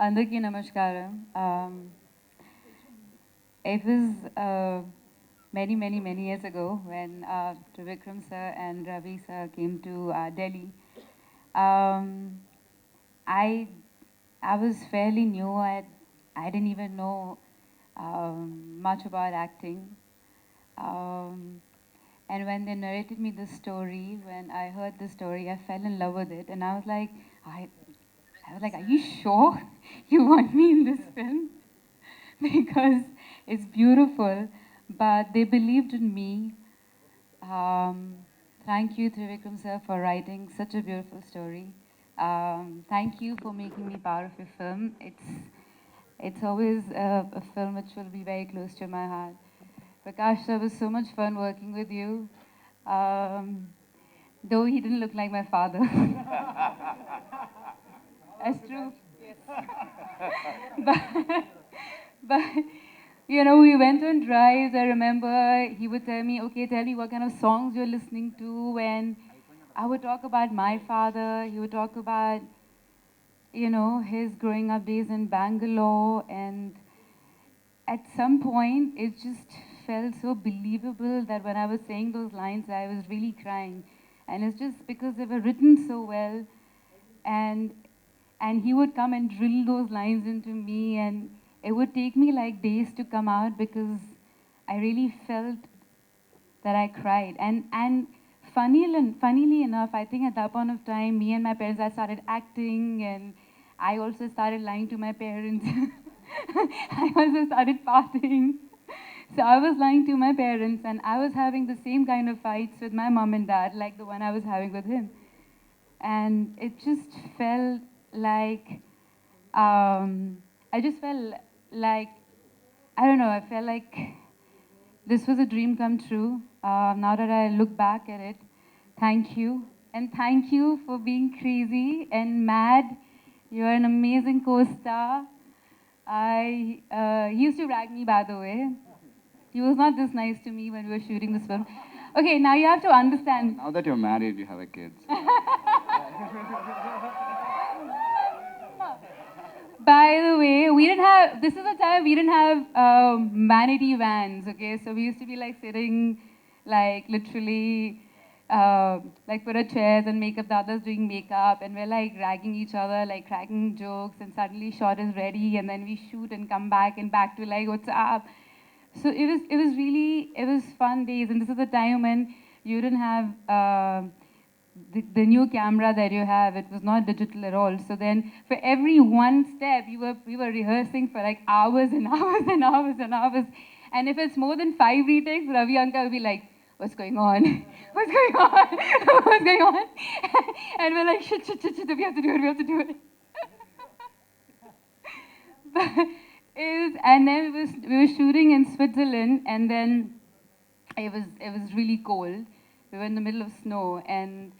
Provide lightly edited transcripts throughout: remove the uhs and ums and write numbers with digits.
Andarki namaskaram. It was many years ago when Trivikram sir and Ravi sir came to Delhi. Um, I I was fairly new. I didn't even know much about acting. Um, and when they narrated me the story, when I heard the story, I fell in love with it, and I was like, I was like, are you sure you want me in this film? Because it's beautiful, but they believed in me. Um, Thank you, Trivikram sir, for writing such a beautiful story. Thank you for making me part of your film. It's always a film which will be very close to my heart. Prakash sir, it was so much fun working with you. Um, though he didn't look like my father. That's true. but, but you know, we went on drives. I remember he would tell me, okay, tell me what kind of songs you're listening to. And I would talk about my father. He would talk about, you know, his growing up days in Bangalore. And at some point, it just felt so believable that when I was saying those lines, I was really crying. And it's just because they were written so well. And he would come and drill those lines into me, and it would take me like days to come out because I really felt that I cried. And funnily enough, I think at that point of time, me and my parents, I started acting, and I also started lying to my parents. I also started partying. So I was lying to my parents, and I was having the same kind of fights with my mom and dad, like the one I was having with him. And it just felt like, I just felt like, I don't know, I felt like this was a dream come true. Now that I look back at it, thank you. And thank you for being crazy and mad. You're an amazing co-star. He used to rag me, by the way. He was not this nice to me when we were shooting this film. Okay, now you have to understand. Now that you're married, you have a kid. By the way, we didn't have, this is the time we didn't have vanity vans, okay? So we used to be like sitting, like literally, like put a chairs and makeup, the others doing makeup, and we're like ragging each other, like cracking jokes, and suddenly shot is ready, and then we shoot and come back and back to like, what's up? So it was really, it was fun days, and this is the time when you didn't have the new camera that you have, it was not digital at all. So then for every one step, we were rehearsing for like hours and hours and hours and hours. And if it's more than 5 retakes, Ravi Uncle will be like, what's going on? What's going on? What's going on? And we're like, shit, we have to do it. But and then we were shooting in Switzerland, and then it was really cold. We were in the middle of snow, and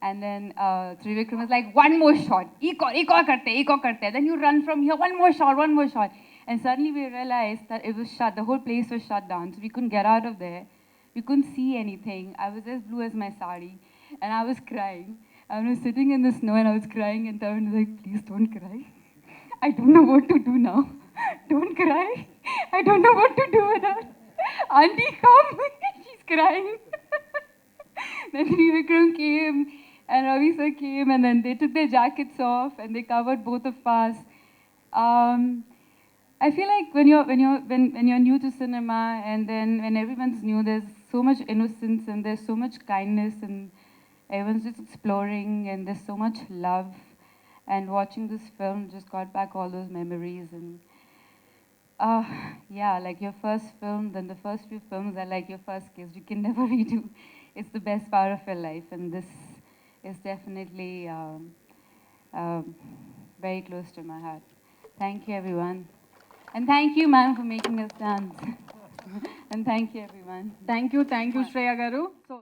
then Trivikram was like, one more shot, ek aur karte. Then you run from here, one more shot. And suddenly we realized that it was shut, the whole place was shut down, so we couldn't get out of there. We couldn't see anything. I was as blue as my sari, and I was crying. I was sitting in the snow, and I was crying, and Tarun was like, please don't cry. I don't know what to do now. Don't cry. I don't know what to do with her. Auntie, come. She's crying. Then Trivikram came, and Ravi sir came, and then they took their jackets off, and they covered both of us. I feel like when you're new to cinema, and then when everyone's new, there's so much innocence, and there's so much kindness, and everyone's just exploring, and there's so much love. And watching this film just got back all those memories. And yeah, like your first film, then the first few films are like your first kiss. You can never redo. It's the best part of your life. And this is definitely very close to my heart. Thank you, everyone. And thank you, ma'am, for making us dance. And thank you, everyone. Thank you, Shreya Garu. So